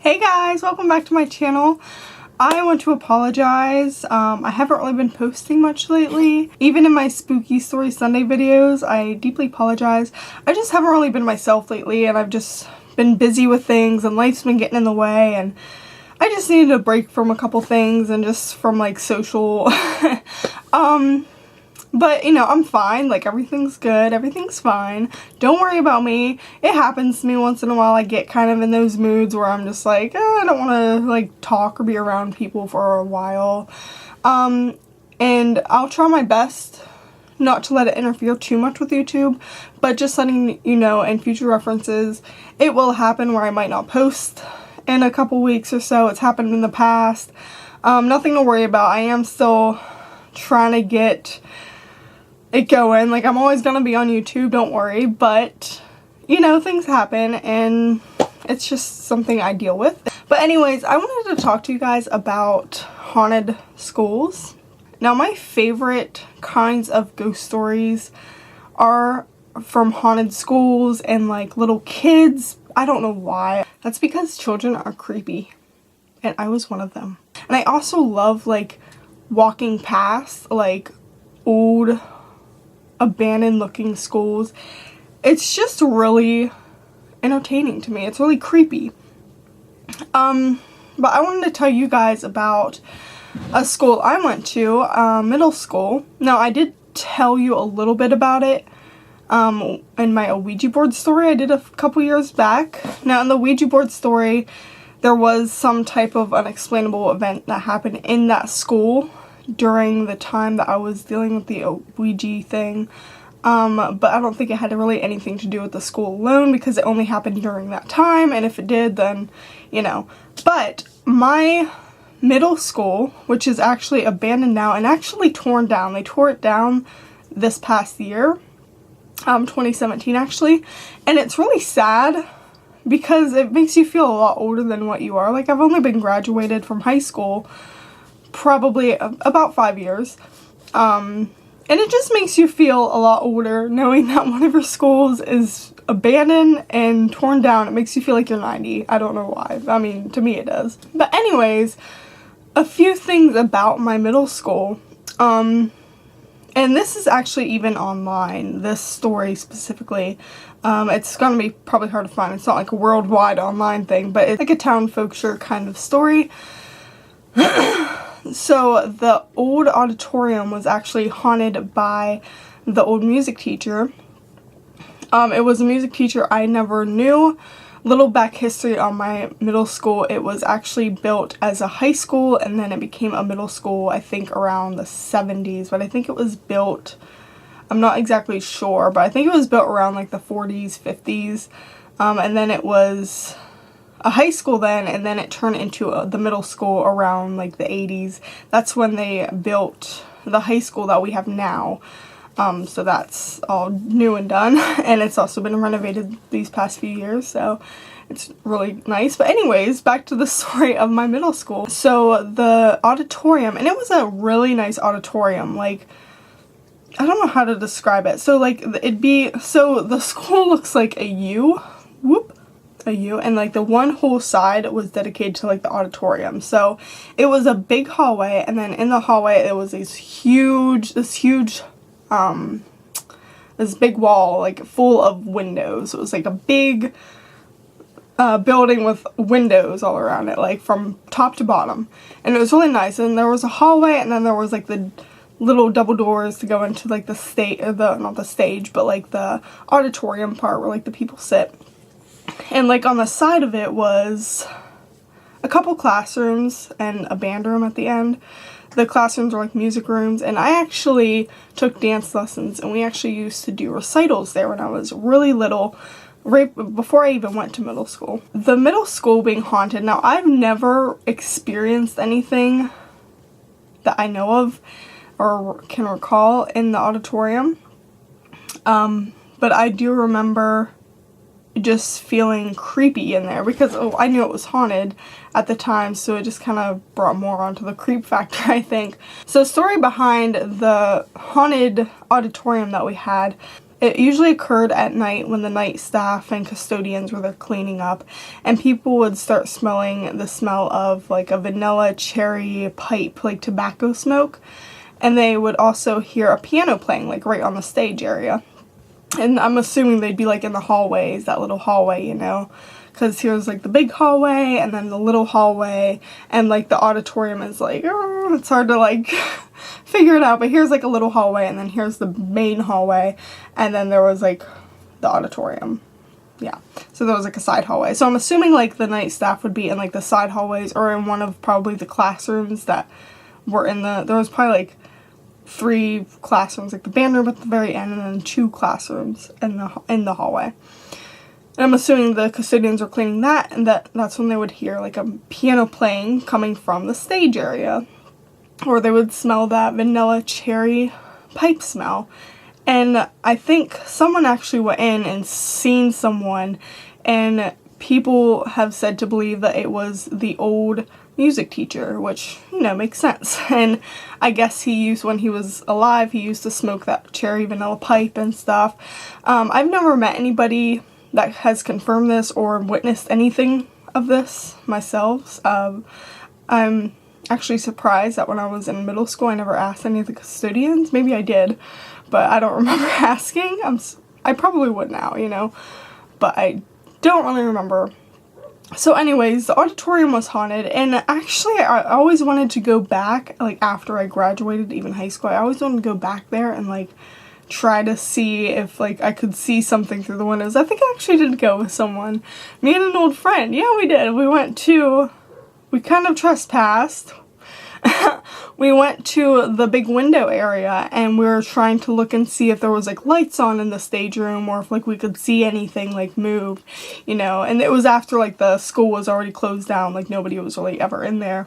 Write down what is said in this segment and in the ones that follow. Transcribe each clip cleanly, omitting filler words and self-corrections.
Hey guys, welcome back to my channel. I want to apologize. I haven't really been posting much lately. Even in my Spooky Story Sunday videos, I deeply apologize. I just haven't really been myself lately, and I've just been busy with things and life's been getting in the way, and I just needed a break from a couple things and just from like social but you know, I'm fine. Like, everything's good, everything's fine, don't worry about me. It happens to me once in a while. I get kind of in those moods where I'm just like, I don't want to like talk or be around people for a while, and I'll try my best not to let it interfere too much with YouTube, but just letting you know, in future references, it will happen where I might not post in a couple weeks or so. It's happened in the past. Nothing to worry about. I am still trying to get it going. Like, I'm always gonna be on YouTube, don't worry, but you know, things happen and it's just something I deal with. But anyways, I wanted to talk to you guys about haunted schools. Now, my favorite kinds of ghost stories are from haunted schools and like little kids. I don't know why. That's because children are creepy, and I was one of them. And I also love like walking past like old abandoned looking schools. It's just really entertaining to me. It's really creepy. But I wanted to tell you guys about a school I went to, middle school. Now, I did tell you a little bit about it in my Ouija board story I did a couple years back. Now, in the Ouija board story, there was some type of unexplainable event that happened in that school during the time that I was dealing with the Ouija thing, but I don't think it had really anything to do with the school alone, because it only happened during that time, and if it did, then, you know. But my middle school, which is actually abandoned now and actually torn down, they tore it down this past year, 2017 actually, and it's really sad because it makes you feel a lot older than what you are. Like, I've only been graduated from high school probably about 5 years, and it just makes you feel a lot older knowing that one of your schools is abandoned and torn down. It makes you feel like you're 90. I don't know why. I mean, to me it does. But anyways, a few things about my middle school, and this is actually even online, this story specifically. It's gonna be probably hard to find. It's not like a worldwide online thing, but it's like a town folklore kind of story. So the old auditorium was actually haunted by the old music teacher. It was a music teacher I never knew. Little back history on my middle school: it was actually built as a high school and then it became a middle school, I think around the 70s, but I think it was built, I'm not exactly sure, but I think it was built around like the 40s, 50s, and then it was a high school then, and then it turned into the middle school around like the 80s. That's when they built the high school that we have now. So that's all new and done, and it's also been renovated these past few years, so it's really nice. But anyways, back to the story of my middle school. So the auditorium, and it was a really nice auditorium, like, I don't know how to describe it. So like so the school looks like a U, and like the one whole side was dedicated to like the auditorium. So it was a big hallway, and then in the hallway it was this huge big wall, like full of windows. It was like a big building with windows all around it, like from top to bottom, and it was really nice. And there was a hallway, and then there was like the little double doors to go into like the stage, not the stage, but like the auditorium part where like the people sit. And like on the side of it was a couple classrooms and a band room at the end. The classrooms were like music rooms, and I actually took dance lessons, and we actually used to do recitals there when I was really little, right before I even went to middle school. The middle school being haunted, now I've never experienced anything that I know of or can recall in the auditorium, but I do remember just feeling creepy in there because I knew it was haunted at the time, so it just kind of brought more onto the creep factor, I think. So story behind the haunted auditorium that we had: It usually occurred at night when the night staff and custodians were there cleaning up, and people would start smelling the smell of like a vanilla cherry pipe, like tobacco smoke, and they would also hear a piano playing like right on the stage area. And I'm assuming they'd be like in the hallways, that little hallway, you know, because here's like the big hallway and then the little hallway, and like the auditorium is like, oh, it's hard to like figure it out, but here's like a little hallway, and then here's the main hallway, and then there was like the auditorium. Yeah, so there was like a side hallway. So I'm assuming like the night staff would be in like the side hallways or in one of probably the classrooms that were in the, there was probably like 3 classrooms, like the band room at the very end, and then 2 classrooms in the hallway. And I'm assuming the custodians were cleaning that, and that's when they would hear like a piano playing coming from the stage area. Or they would smell that vanilla cherry pipe smell. And I think someone actually went in and seen someone, and people have said to believe that it was the old music teacher, which, you know, makes sense. And I guess he used, when he was alive, he used to smoke that cherry vanilla pipe and stuff. I've never met anybody that has confirmed this or witnessed anything of this myself. I'm actually surprised that when I was in middle school I never asked any of the custodians. Maybe I did, but I don't remember asking. I probably would now, you know, but I don't really remember. So anyways, the auditorium was haunted, and actually I always wanted to go back, like after I graduated, even high school, I always wanted to go back there and like try to see if like I could see something through the windows. I think I actually did go with someone, me and an old friend. Yeah, we did. We kind of trespassed. We went to the big window area, and we were trying to look and see if there was like lights on in the stage room, or if like we could see anything like move, you know. And it was after like the school was already closed down, like nobody was really ever in there.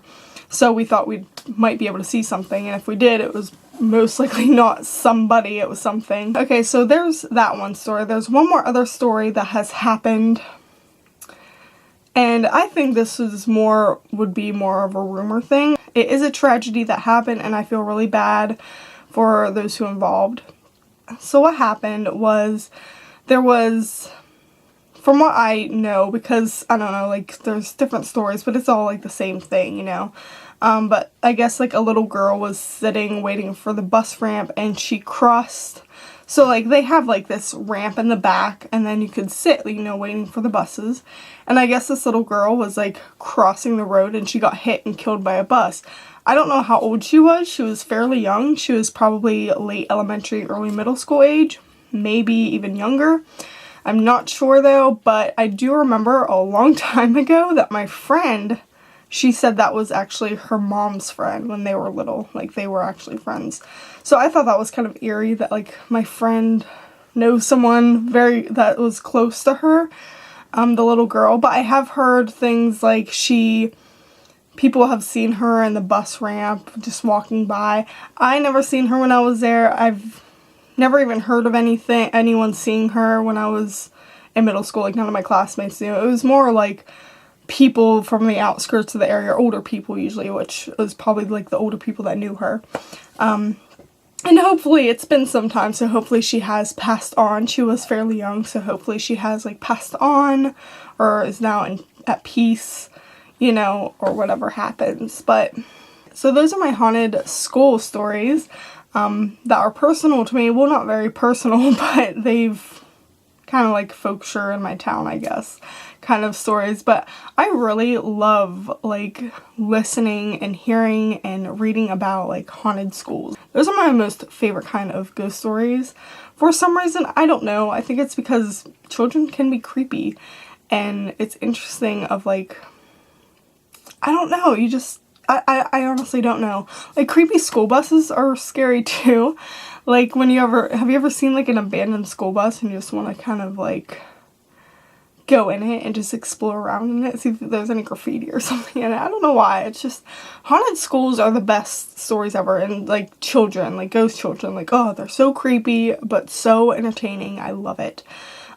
So we thought we might be able to see something, and if we did, it was most likely not somebody, it was something. Okay, so there's that one story. There's one more other story that has happened, and I think this would be more of a rumor thing. It is a tragedy that happened, and I feel really bad for those who involved. So what happened was, there was, from what I know, because I don't know, like there's different stories, but it's all like the same thing, you know. But I guess like a little girl was sitting waiting for the bus ramp, and she crossed. So like they have like this ramp in the back, and then you could sit, you know, waiting for the buses. And I guess this little girl was like crossing the road, and she got hit and killed by a bus. I don't know how old she was. She was fairly young. She was probably late elementary, early middle school age, maybe even younger. I'm not sure though, but I do remember a long time ago that my friend, she said that was actually her mom's friend when they were little. Like they were actually friends. So I thought that was kind of eerie that like my friend knows someone that was close to her, the little girl. But I have heard things like people have seen her in the bus ramp just walking by. I never seen her when I was there. I've never even heard of anyone seeing her when I was in middle school. Like none of my classmates knew. It was more like people from the outskirts of the area, older people usually, which was probably like the older people that knew her. And hopefully it's been some time, so hopefully she has passed on. She was fairly young, so hopefully she has like passed on or is now at peace, you know, or whatever happens. But so those are my haunted school stories that are personal to me. Well, not very personal, but they've kind of like folklore in my town, I guess, kind of stories. But I really love like listening and hearing and reading about like haunted schools. Those are my most favorite kind of ghost stories. For some reason, I don't know. I think it's because children can be creepy, and it's interesting of like, I don't know, I honestly don't know. Like creepy school buses are scary too. Like have you ever seen like an abandoned school bus and you just want to kind of like go in it and just explore around in it, see if there's any graffiti or something in it. I don't know why. It's just, haunted schools are the best stories ever. And like children, like ghost children, like, oh, they're so creepy but so entertaining. I love it.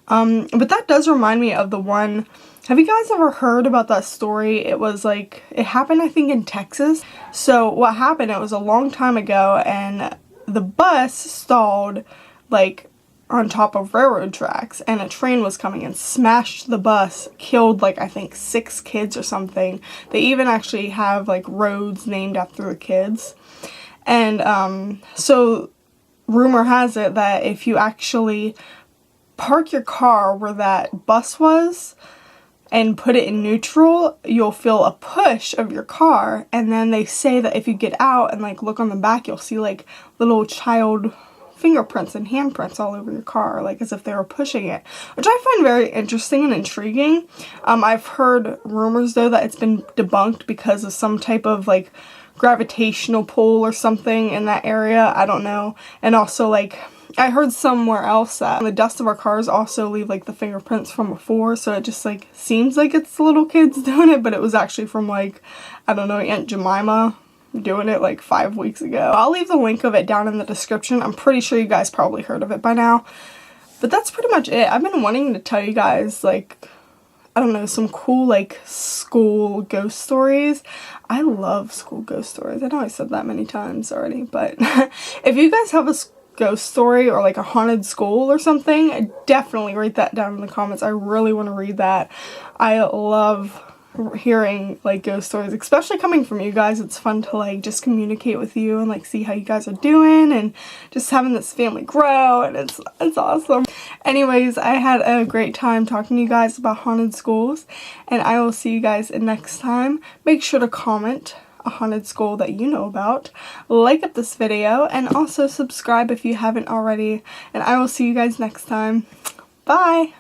But that does remind me of the one, have you guys ever heard about that story? It was like, it happened I think in Texas. So what happened, it was a long time ago, and the bus stalled like on top of railroad tracks, and a train was coming and smashed the bus, killed like I think 6 kids or something. They even actually have like roads named after the kids. And so rumor has it that if you actually park your car where that bus was and put it in neutral, you'll feel a push of your car, and then they say that if you get out and like look on the back, you'll see like little child fingerprints and handprints all over your car, like as if they were pushing it, which I find very interesting and intriguing. I've heard rumors though that it's been debunked because of some type of like gravitational pull or something in that area, I don't know. And also like I heard somewhere else that the dust of our cars also leave like the fingerprints from before, so it just like seems like it's the little kids doing it, but it was actually from like, I don't know, Aunt Jemima doing it like 5 weeks ago. I'll leave the link of it down in the description. I'm pretty sure you guys probably heard of it by now. But that's pretty much it. I've been wanting to tell you guys like, I don't know, some cool like school ghost stories. I love school ghost stories. I know I said that many times already, but if you guys have a ghost story or like a haunted school or something, definitely write that down in the comments. I really want to read that. I love hearing like ghost stories, especially coming from you guys. It's fun to like just communicate with you and like see how you guys are doing and just having this family grow, and it's awesome. Anyways, I had a great time talking to you guys about haunted schools, and I will see you guys next time. Make sure to comment a haunted school that you know about, like up this video, and also subscribe if you haven't already, and I will see you guys next time. Bye!